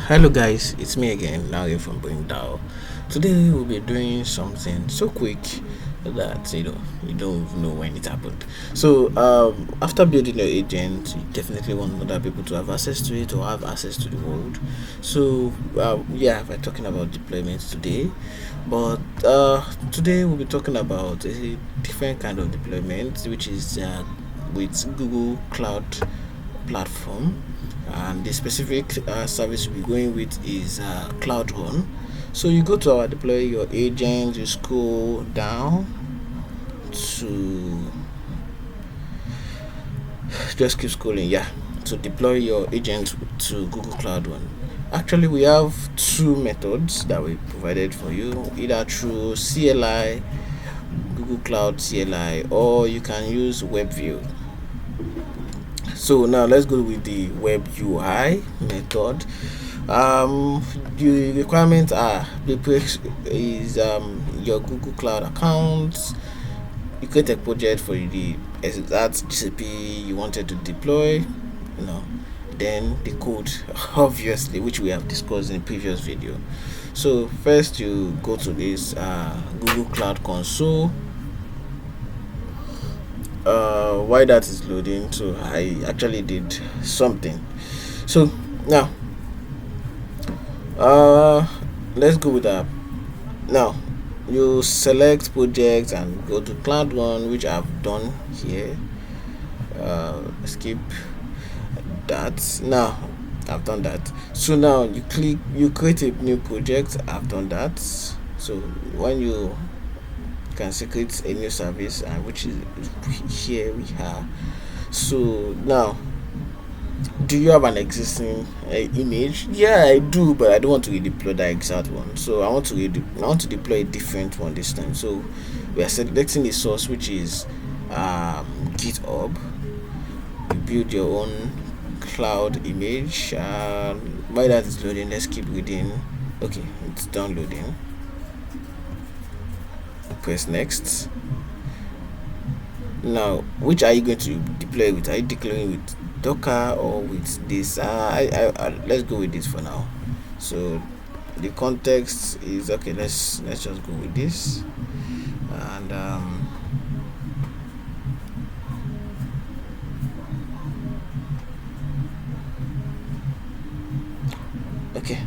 Hello guys, it's me again, Larry from Bringdown. Today we'll be doing something so quick that you don't even know when it happened. After building your agent, you definitely want other people to have access to it or have access to the world. We're talking about deployment today, but today we'll be talking about a different kind of deployment, which is with Google Cloud platform, and the specific service we're going with is Cloud Run. So you go to our deploy your agent, you scroll down to just keep scrolling, yeah, to deploy your agent to Google Cloud Run. Actually, we have two methods that we provided for you, either through CLI, Google Cloud CLI, or you can use WebView. So now let's go with the web UI method. The requirements are your Google Cloud account. You create a project for the exact GCP you wanted to deploy, then the code, obviously, which we have discussed in the previous video. So first you go to this Google Cloud console. Why that is loading, so I actually did something. So now let's go with that. Now you select project and go to Cloud Run, which I've done here. Skip that. Now I've done that. So now you create a new project. I've done that. So when you can create a new service, and which is here we have. So now, do you have an existing image? Yeah, I do, but I don't want to redeploy that exact one. So I want to deploy a different one this time. So we are selecting the source, which is GitHub. You build your own cloud image. While that is loading, let's keep reading. Okay, it's downloading. Press next. Now, which are you going to deploy with? Are you deploying with Docker or with this? Let's go with this for now. So the context is okay. Let's just go with this, and okay.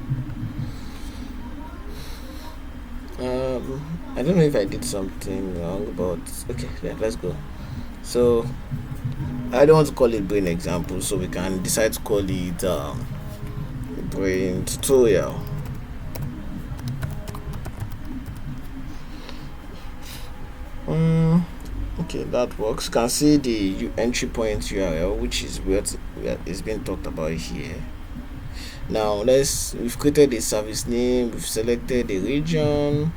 I don't know if I did something wrong, but okay, let's go. So I don't want to call it brain example, so we can decide to call it brain tutorial. Okay, that works. You can see the entry point URL, which is what is being talked about here. Now we've created a service name, we've selected the region.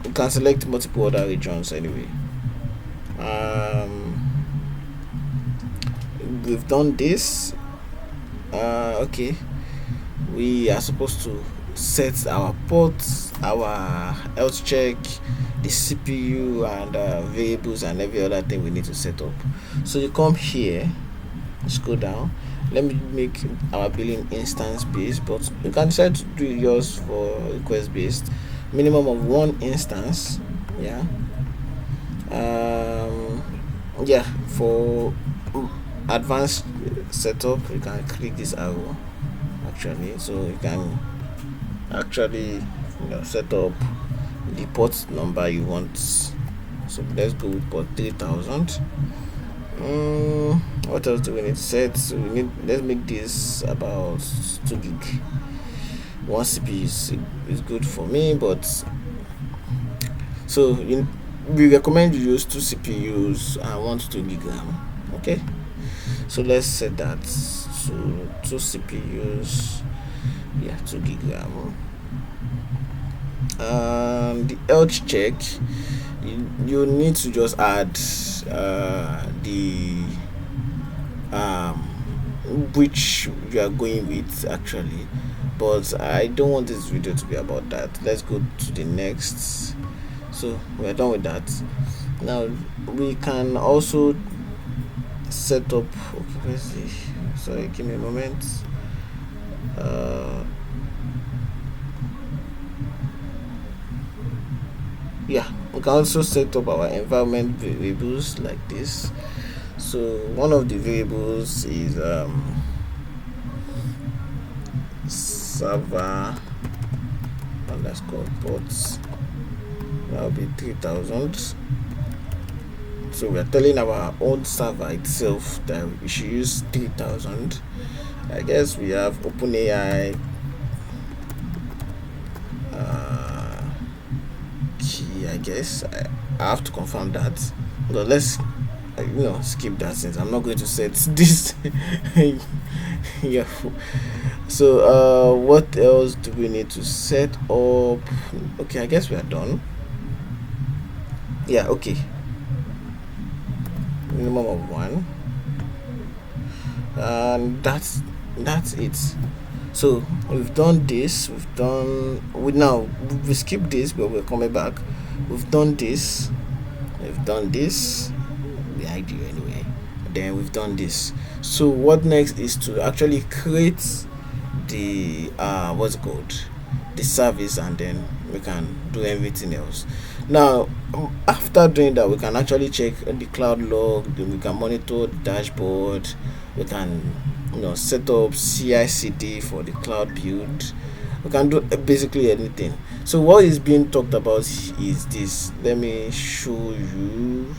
You can select multiple other regions anyway. We've done this. Okay, we are supposed to set our ports, our health check, the CPU, and variables, and every other thing we need to set up. So you come here, scroll down. Let me make our billing instance based, but you can decide to do yours for request based. Minimum of one instance. For advanced setup, you can click this arrow actually, so you can actually set up the port number you want. So let's go with port 3000. What else do we need to set? So let's make this about 2 gig. One CPU is good for me, but so we recommend you use 2 CPUs and 1 to 2 gig RAM. Okay, so let's set that to 2 CPUs, 2 gig RAM. The health check, you need to just add the which you are going with actually, but I don't want this video to be about that. Let's go to the next. So we're done with that. Now we can also set up, okay, let's see, sorry, give me a moment. uh, yeah, we can also set up our environment variables like this. So one of the variables is server underscore ports. That will be 3000. So we are telling our own server itself that we should use 3000. I guess we have OpenAI uh, key. I guess I have to confirm that. But let's skip that since I'm not going to set this. Yeah. So what else do we need to set up? Okay, I guess we are done. Yeah. Okay. Minimum of one, and that's it. So we've done this. We skipped this, but we're coming back. We've done this. We've done this. The idea anyway. Then we've done this. So what next is to actually create the what's it called, the service, and then we can do everything else. Now after doing that, we can actually check the cloud log, then we can monitor the dashboard, we can set up CI/CD for the cloud build, we can do basically anything. So what is being talked about is this. Let me show you.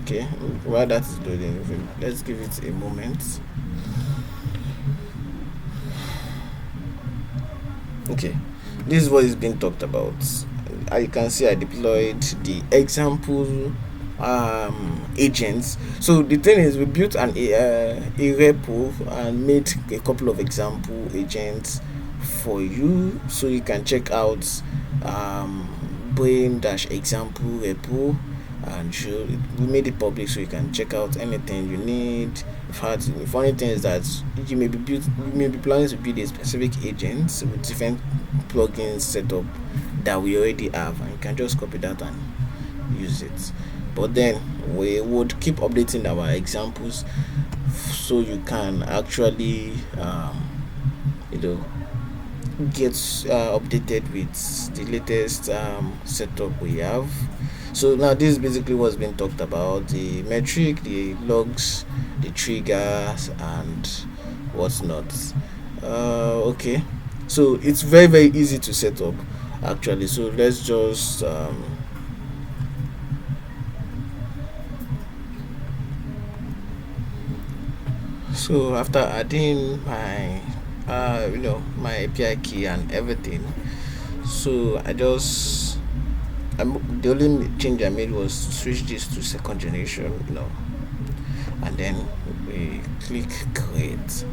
Okay, while that is loading, let's give it a moment. Okay, this is what is being talked about. You can see I deployed the example agents. So the thing is, we built a repo and made a couple of example agents for you, so you can check out brain dash example repo, and we made it public so you can check out anything you need. In fact, the funny thing is that you may be planning to build a specific agent with different plugins set up that we already have, and you can just copy that and use it. But then we would keep updating our examples so you can actually you know get updated with the latest setup we have. So now this is basically what's been talked about: the metric, the logs, the triggers, and what's not. Okay, so it's very very easy to set up actually. So let's just so after adding my my API key and everything, so the only change I made was switch this to second generation, and then we click create.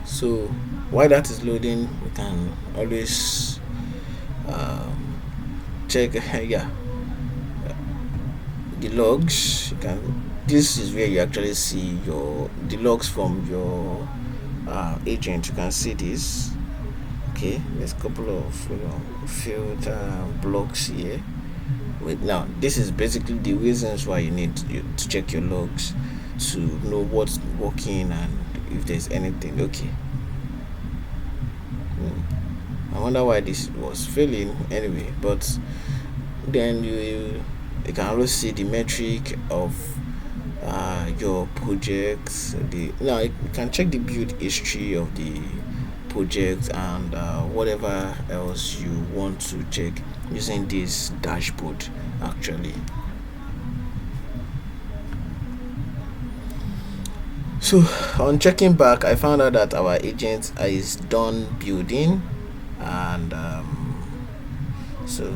So while that is loading, we can always check yeah, the logs. This is where you actually see the logs from your agent. You can see this. Okay, there's a couple of field blocks here. Wait, now this is basically the reasons why you need to check your logs to know what's working and if there's anything. Okay. I wonder why this was failing anyway, but then you can also see the metric of your projects. Now you can check the build history of the project and whatever else you want to check using this dashboard actually. So on checking back, I found out that our agent is done building, and so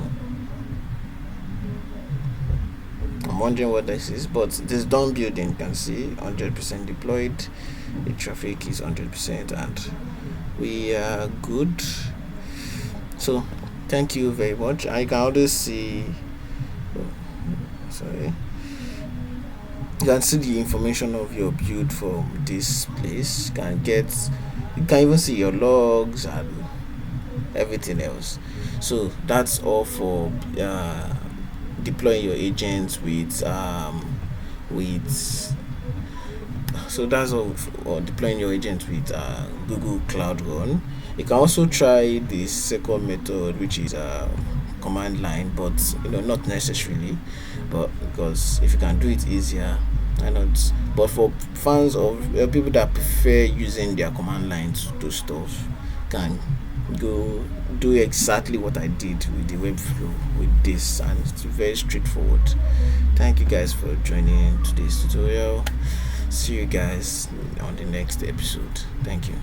I'm wondering what this is, but this done building, you can see 100% deployed, the traffic is 100%, and we are good. So thank you very much. I can always see sorry you can see the information of your build from this place. You can even see your logs, and everything else. So that's all for deploying your agents with so that's all for deploying your agent with Google Cloud Run. You can also try the second method, which is command line, but not necessarily, but because if you can do it easier, why not? But for fans of people that prefer using their command line to do stuff, can go do exactly what I did with the Webflow with this, and it's very straightforward. Thank you guys for joining today's tutorial. See you guys on the next episode. Thank you.